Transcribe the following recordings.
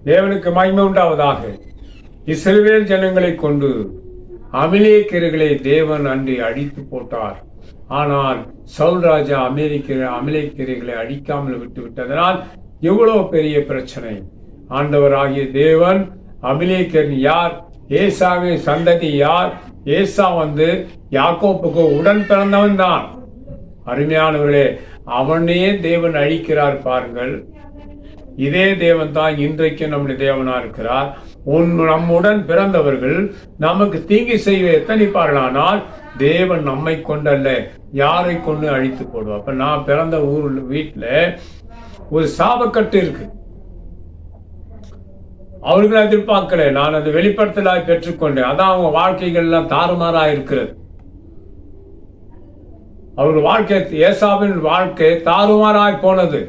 தேவனுக்கு மகிமை உண்டாவதாக. இஸ்ரவேல் ஜனங்களை கொண்டு அமலேக்கியர்களை தேவன் அன்று அடித்து போட்டார். ஆனால் சவுல் ராஜா அமலேக்கியர்களை அடிக்காமல் விட்டு விட்டதனால் எவ்வளவு பெரிய பிரச்சனை. ஆண்டவராகிய தேவன் அமலேக்கியர் யார்? ஏசாவின் சந்ததி யார்? ஏசா யாக்கோப்புக்கு உடன் பிறந்தவன் தான். அருமையானவர்களே, அவனையே தேவன் அழிக்கிறார் பாருங்கள். இதே தேவன் தான் இன்றைக்கு நம்முடைய தேவனா இருக்கிறார். நம்முடன் பிறந்தவர்கள் நமக்கு தீங்கு செய்ய எத்தனைப்பார்களானால் தேவன் நம்மை கொண்டல்ல, யாரை கொண்டு அழித்து போடுவோம். அப்ப நான் பிறந்த வீட்டுல ஒரு சாபக்கட்டு இருக்கு. அவர்கள் எதிர்பார்க்கல, நான் அதை வெளிப்படுத்தலாய் பெற்றுக்கொண்டேன். அதான் அவங்க வாழ்க்கைகள்லாம் தாறுமாறாய் இருக்கிறது. அவர்கள் வாழ்க்கை, ஏசாவின் வாழ்க்கை தாறுமாறாய் போனது.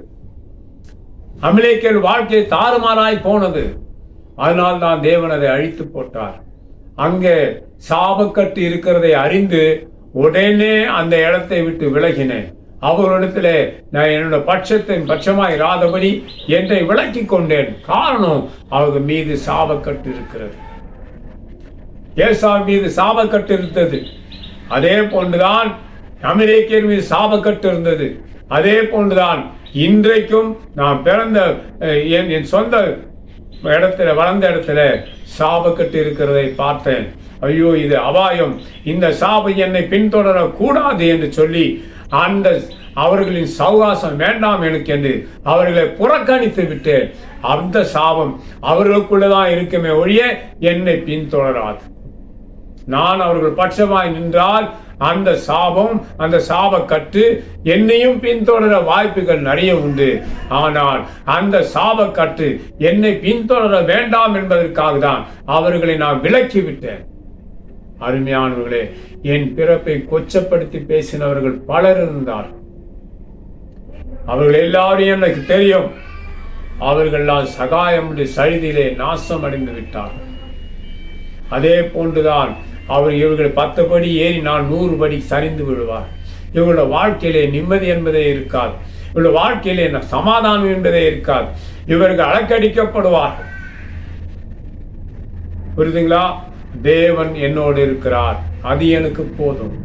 அமலேக்கியர் வாழ்க்கை தாறுமாறாய் போனது. அதனால் தான் தேவன் அதை அழித்து போட்டார். அங்கே சாபக்கட்டு இருக்கிறதை அறிந்து உடனே அந்த இடத்தை விட்டு விலகினேன். அவர்களிடத்துல நான் என்னோட பட்சமாய் இராதபடி என்னை விலக்கி கொண்டேன். காரணம், அவங்க மீது சாபக்கட்டு இருக்கிறது. ஏசா மீது சாபக்கட்டு இருந்தது. அதே போன்றுதான் அமலேக்கியர் மீது சாபக்கட்டு இருந்தது. அதே போன்றுதான் இன்றைக்கும் நான் பிறந்த என் சொந்த இடத்துல, வளர்ந்த இடத்துல சாபக்கட்டு இருக்கிறதை பார்த்தேன். ஐயோ, இது அபாயம், இந்த சாபம் என்னை பின்தொடர கூடாது என்று சொல்லி அந்த அவர்களின் சௌகாசம் வேண்டாம் எனக்கு என்று அவர்களை புறக்கணித்து விட்டு அந்த சாபம் அவர்களுக்குள்ளதான் இருக்குமே ஒழிய என்னை பின்தொடராது. நான் அவர்கள் பட்சமாய் நின்றால் அந்த சாபம், அந்த சாபக்கட்டு என்னையும் பின்தொடர வாய்ப்புகள் நிறைய உண்டு. ஆனால் அந்த சாபக்கட்டு என்னை பின்தொடர வேண்டாம் என்பதற்காக தான் அவர்களை நான் விலக்கி விட்டேன். அருமையானவர்களே, என் பிறப்பை கொச்சப்படுத்தி பேசினவர்கள் பலர் இருந்தார். அவர்கள் எல்லாரையும் எனக்கு தெரியும். அவர்கள்லாம் சகாயம் சரிதிலே நாசம் அடைந்து விட்டார்கள். அதே போன்றுதான் இவர்கள் 10 படி ஏறி நான் 100 படி சரிந்து விடுவார். இவங்களோட வாழ்க்கையிலே நிம்மதி என்பதே இருக்காது. இவங்களோட வாழ்க்கையிலே சமாதானம் என்பதே இருக்காது. இவர்கள் அலக்கடிக்கப்படுவார்கள். புரியுதுங்களா? தேவன் என்னோடு இருக்கிறார், அது எனக்கு போதும்.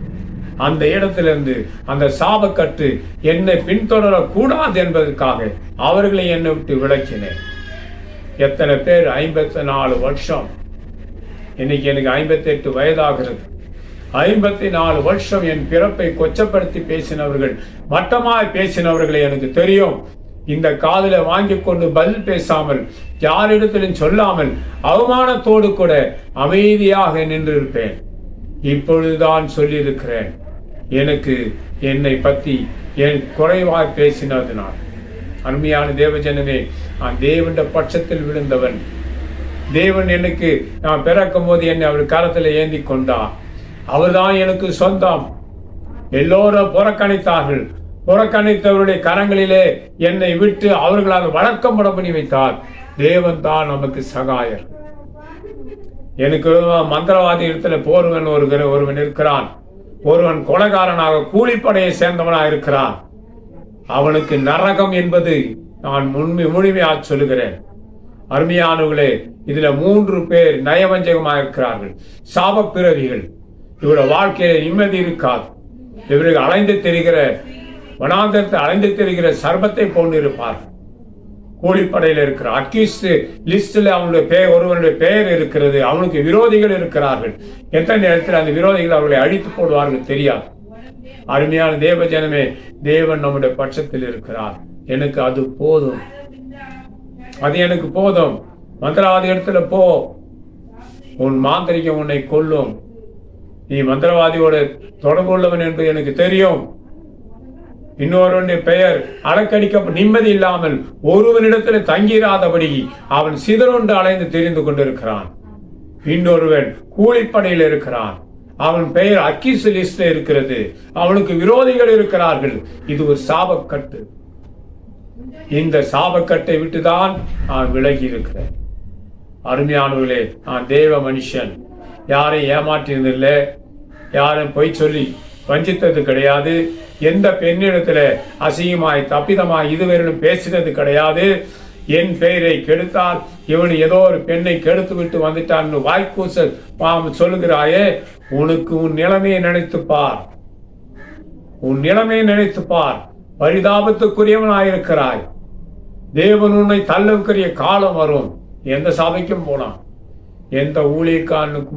அந்த இடத்திலிருந்து அந்த சாபக்கட்டு என்னை பின்தொடர கூடாது என்பதற்காக அவர்களை என்னை விட்டு விலக்கினேன். எத்தனை பேர் 54 வருஷம், இன்னைக்கு எனக்கு 58 வயதாகிறது. 54 வருஷம் என் பிறப்பை கொச்சப்படுத்தி பேசினவர்கள், மட்டமாய் பேசினவர்களை எனக்கு தெரியும். இந்த காதில வாங்கி கொண்டு பதில் பேசாமல், யாரிடத்திலும் சொல்லாமல், அவமானத்தோடு கூட அமைதியாக நின்றிருப்பேன். இப்பொழுதுதான் சொல்லியிருக்கிறேன், எனக்கு என்னை பற்றி என் குறைவாய் பேசினதுனால். அருமையான தேவஜனமே, நான் தேவனுடைய பட்சத்தில் விழுந்தவன். தேவன் எனக்கு, நான் பிறக்கும் போது என்னை அவர் கரத்தில் ஏந்தி கொண்டார். அவர்தான் எனக்கு சொந்தம். எல்லோரும் புறக்கணித்தார்கள். புறக்கணித்தவருடைய கரங்களிலே என்னை விட்டு அவர்களால் வழக்கப்பட பண்ணி வைத்தார். தேவன் தான் நமக்கு சகாயர். எனக்கு மந்திரவாதி இடத்துல போர்வன் ஒருவன் இருக்கிறான். ஒருவன் கொலைகாரனாக கூலிப்படையை சேர்ந்தவனாக இருக்கிறான். அவனுக்கு நரகம் என்பது நான் முழுமையாக சொல்லுகிறேன். அருமையானவர்களே, இதுல 3 பேர் நயவஞ்சகமாக இருக்கிறார்கள், சாப பிறவிகள். இவருடைய வாழ்க்கையில நிம்மதி இருக்காது. இவர்கள் அலைந்து தெரிகிற வனாந்தரத்தை அலைந்து தெரிகிற சர்பத்தை போன்று இருப்பார்கள். கூலிப்படையில் இருக்கிற அக்யூஸ்ட் லிஸ்டில் ஒருவனுடைய பெயர் இருக்கிறது. அவனுக்கு விரோதிகள் இருக்கிறார்கள். எத்தனை நேரத்தில் அந்த விரோதிகள் அவர்களை அழித்து போடுவார்கள் தெரியாது. அருமையான தேவ ஜனமே, தேவன் நம்முடைய பட்சத்தில் இருக்கிறார். எனக்கு அது போதும், அது எனக்கு போதும். மந்திரவாதி இடத்துல போ, உன் மாந்திரிகம் உன்னை கொல்லும். நீ மந்திரவாதியோட தொடர்பு உள்ளவன் என்று எனக்கு தெரியும். இன்னொருவனுடைய பெயர் அலக்கடிக்க நிம்மதி இல்லாமல் ஒருவனிடத்தில் தங்கிராதபடி அவன் சிதறொன்று அலைந்து தெரிந்து கொண்டிருக்கிறான். இன்னொருவன் கூலிப்படையில் இருக்கிறான். அவன் பெயர் அக்கீஸ் லிஸ்ட்ல இருக்கிறது. அவனுக்கு விரோதிகள் இருக்கிறார்கள். இது ஒரு சாபக்கட்டு. இந்த சாபக்கட்டை விட்டுதான் நான் விலகி இருக்கிறேன். அருமையானவர்களே, நான் தேவ மனுஷன். யாரையும் ஏமாற்றினதில்லை, யாரும் பொய் சொல்லி வஞ்சித்தது கிடையாது. எந்த பெண்ணிடத்துல அசிங்கமாய் தப்பிதமாய் இதுவரையிலும் பேசினது கிடையாது. என் பெயரை கெடுத்தால் இவன் ஏதோ ஒரு பெண்ணை கெடுத்து விட்டு வந்துட்டான் வாய்க்கூச சொல்லுகிறாயே, உனக்கு உன் நிலைமையை நினைத்துப்பார், உன் நிலைமையை நினைத்துப்பார். பரிதாபத்துக்குரியவனாயிருக்கிறாய். தேவன் உன்னை தள்ளக்கூடிய காலம் வரும். எந்த சபைக்கும் போனான், எந்த ஊழியக்காரனுக்கு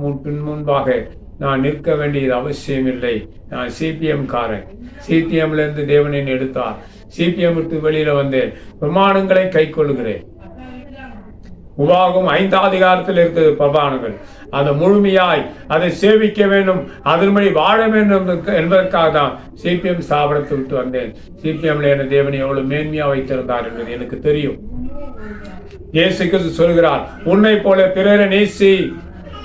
முன்பாக நான் நிற்க வேண்டியது அவசியம் இல்லை. நான் சிபிஎம் காரன். சிபிஎம்ல இருந்து தேவனை எடுத்தார். சிபிஎம் விட்டு வெளியில வந்தேன். பிரமாணங்களை கை கொள்ளுகிறேன். உபாகம் 5ஆம் அதிகாரத்தில் இருக்கிறது பிரமாணங்கள். அதை முழுமையாய் அதை சேவிக்க வேண்டும், அதன்படி வாழ வேண்டும் என்பதற்காக தான் சிபிஎம் ஸ்தாபனத்தை விட்டு வந்தேன். சிபிஎம்ல என்ன தேவனை எவ்வளவு மேன்மையா வைத்திருந்தார் என்பது எனக்கு தெரியும். இயேசு கிறிஸ்து சொல்கிறார், உன்னை போல பிறரை நேசி,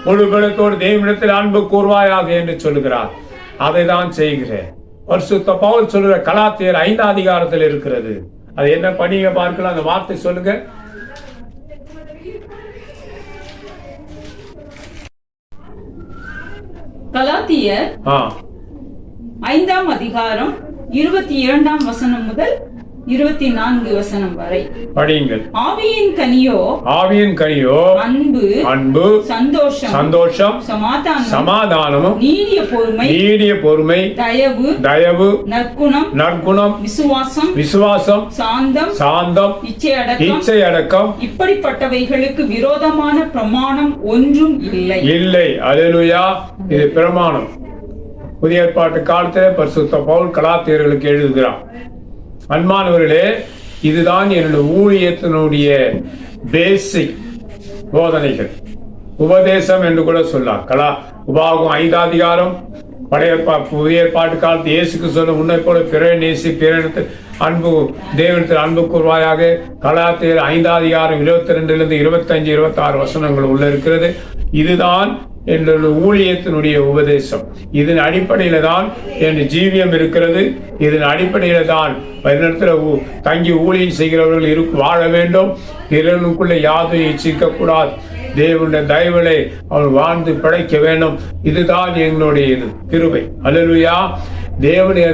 முழு பலத்தோடு தேவனிடத்தில் அன்பு கூர்வாயாக என்று சொல்லுகிறார். அதை தான் செய்கிறேன். பரிசுத்த பவுல் சொல்லுகிற கலாத்தியர் 5ஆம் அதிகாரத்தில் இருக்கிறது. அது என்ன பண்ணீங்க பார்க்கலாம், அந்த வார்த்தை சொல்லுங்க. கலாத்தியர் 5ஆம் அதிகாரம் 22ஆம் வசனம் முதல் 24 வசனம் வரை படியுங்கள். ஆவியின் கனியோ அன்பு சந்தோஷம் சமாதானமும் நீடிய பொறுமை தயவு நற்குணம் விசுவாசம் சாந்தம் இச்சையடக்கம் இப்படிப்பட்டவைகளுக்கு விரோதமான பிரமாணம் ஒன்றும் இல்லை. அல்லேலூயா. இது பிரமாணம். புதிய ஏற்பாட்டு காலத்தில் பரிசுத்த பவுல் கலாத்தியர்களுக்கு எழுதுகிறார். அன்பானவர்களே, இதுதான் என்னுடைய ஊழியத்தினுடைய பேசிக் போதனைகள், உபதேசம் என்று கூட சொல்லலாம். உபாகம் 5ஆம் அதிகாரம் புதிய ஏற்பாட்டு காலத்து இயேசுக்கு சொல்ல, உன்னை போல பிறரை நேசி, பிறனிடத்தில் அன்பு, தேவனிடத்தில் அன்பு கூர்வாயாக. கலாத்தியர் 5ஆம் அதிகாரம் 22 25 26 வசனங்கள் உள்ள இருக்கிறது. இதுதான் என்னுடைய ஊழியத்தினுடைய உபதேசம். இதன் அடிப்படையில தான் என் ஜீவியம் இருக்கிறது. இதன் அடிப்படையில தான் தங்கி ஊழியம் செய்கிறவர்கள் வாழ வேண்டும். பிறனுக்குள்ள யாதையை இச்சிக்கக்கூடாது. தேவனுடைய தயவுகளை அவள் வாழ்ந்து பிழைக்க வேண்டும். இதுதான் எங்களுடைய கிருபை. அல்லேலூயா. தேவனுடைய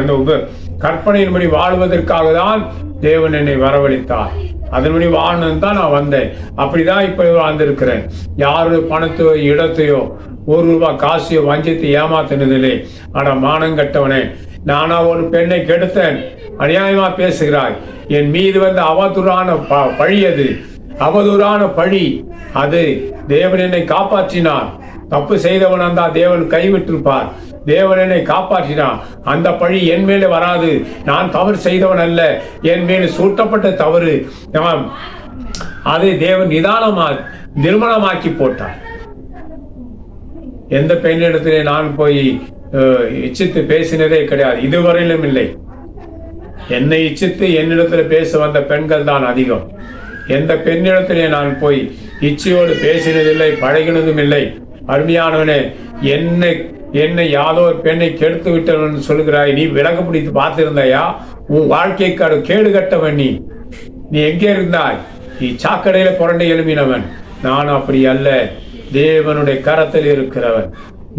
அந்த கற்பனையின்படி வாழ்வதற்காக தான் தேவன் என்னை வரவழைத்தார். அதன்படி வாழணும் தான் நான் வந்தேன். அப்படிதான் இப்ப வாழ்ந்திருக்கிறேன். யாரு பணத்தையோ இடத்தையோ ₹1 காசையோ வஞ்சத்தை ஏமாத்தினதில்லை. ஆனா மானங்கட்டவனே, நானா ஒரு பெண்ணை கெடுத்தேன், அநியாயமா பேசுகிறாய், என் மீது வந்து அவதூறான பழி, அது அவதூறான பழி. அது தேவன் என்னை காப்பாற்றினார். தப்பு செய்தவன் அந்த தேவன் கைவிட்டிருப்பார். தேவன் என்னை காப்பாற்றினான். அந்த பழி என் மேலே வராது. நான் தவறு செய்தவன் அல்ல, என் மேலே சூட்டப்பட்ட தவறு. அதை தேவன் நிர்மலமாக்கி போட்டார். எந்த பெண்ணிடத்திலே நான் போய் இச்சித்து பேசினதே கிடையாது, இதுவரையிலும் இல்லை. என்னை இச்சித்து என்னிடத்தில் பேச வந்த பெண்கள் தான் அதிகம். எந்த பெண்ணிடத்திலே நான் போய் இச்சையோடு பேசினதில்லை, பழகினதும் இல்லை. அருமையானவனே, என்னை யாதோ ஒரு பெண்ணை கெடுத்து விட்டவன் சொல்லுகிறாய். நீ விலக பிடித்து பார்த்திருந்தாயா? உன் வாழ்க்கைக்கு கேடு கட்டவன். நீ எங்கே இருந்தாய்? நீ சாக்கடையில புரண்டை எழுப்பினவன். நான் அப்படி அல்ல. தேவனுடைய கரத்தில் இருக்கிறவன்.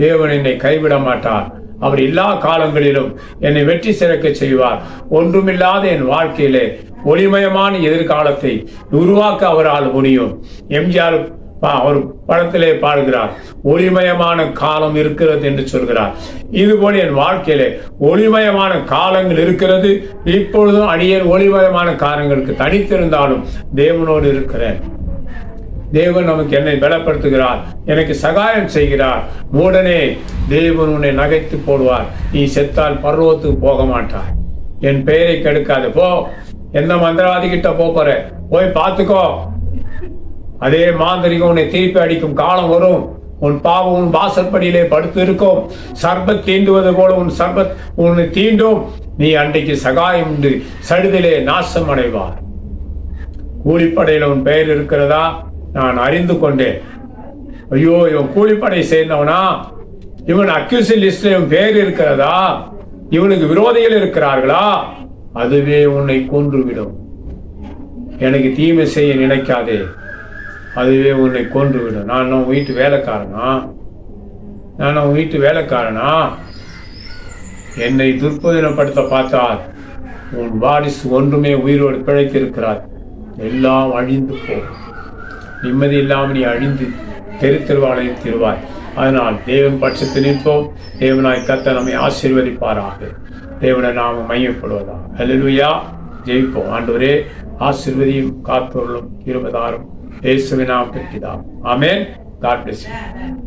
தேவன் என்னை கைவிட மாட்டார். அவர் எல்லா காலங்களிலும் என்னை வெற்றி சிறக்க செய்வார். ஒன்றுமில்லாத என் வாழ்க்கையிலே ஒளிமயமான எதிர்காலத்தை உருவாக்க அவரால் முடியும். எம்ஜிஆர் அவர் படத்திலே பாடுகிறார், ஒளிமயமான காலம் இருக்கிறது என்று சொல்கிறார். இதுபோல என் வாழ்க்கையிலே ஒளிமயமான காலங்கள் இருக்கிறது. இப்பொழுதும் அடியேன் ஒளிமயமான காலங்களுக்கு தனித்திருந்தாலும் தேவனோடு இருக்கிறேன். தேவன் நமக்கு என்னை பலப்படுத்துகிறார், எனக்கு சகாயம் செய்கிறார். மூடனே, தேவன் உன்னை நகைத்து போடுவார். நீ செத்தால் பர்வத்துக்கு போக மாட்டார். என் பெயரை கெடுக்காது. போ, எந்த மந்திரவாதி கிட்ட போற, போய் பார்த்துக்கோ. அதே மாந்திரிகம் உன்னை திருப்பி அடிக்கும் காலம் வரும். உன் பாவம் உன் வாசற்படியிலே படுத்து இருக்கும். சர்பத் தீண்டுவது போல உன் சர்பத் உன்னை தீண்டும். நீ அன்றைக்கு சகாயம் உண்டு, சடுதிலே நாசம் அடைவார். கூலிப்படையில உன் பெயர் இருக்கிறதா? நான் அறிந்து கொண்டேன். ஐயோ, இவன் கூலிப்படை சேர்ந்தவனா? இவன் அக்யூசிங் லிஸ்ட்ல இவன் பெயர் இருக்கிறதா? இவனுக்கு விரோதிகள் இருக்கிறார்களா? அதுவே உன்னை கொன்றுவிடும். எனக்கு தீமை செய்ய நினைக்காதே, அதுவே உன்னை கொன்றுவிடும். நான் உன் வீட்டு வேலைக்காரனா? என்னை துர்போதனப்படுத்த பார்த்தால் உன் வாரிசு ஒன்றுமே உயிரோடு பிழைத்திருக்கிறார். எல்லாம் அழிந்து போகும். நிம்மதி இல்லாமல் நீ அழிந்து தெருவாளையும் திருவாய். அதனால் தேவன் பட்சத்தில் நிற்போம். தேவனாய் கர்த்தர் நம்மை ஆசீர்வதிப்பாராக. தேவனை நாம மையப்படுவதா. அல்லேலூயா. ஜெயிப்போம். ஆண்டவரே ஆசீர்வதியும் காத்தோர்களும் 20 இயேசுவின் நாமத்தில் பிதாவே. ஆமென். God bless you.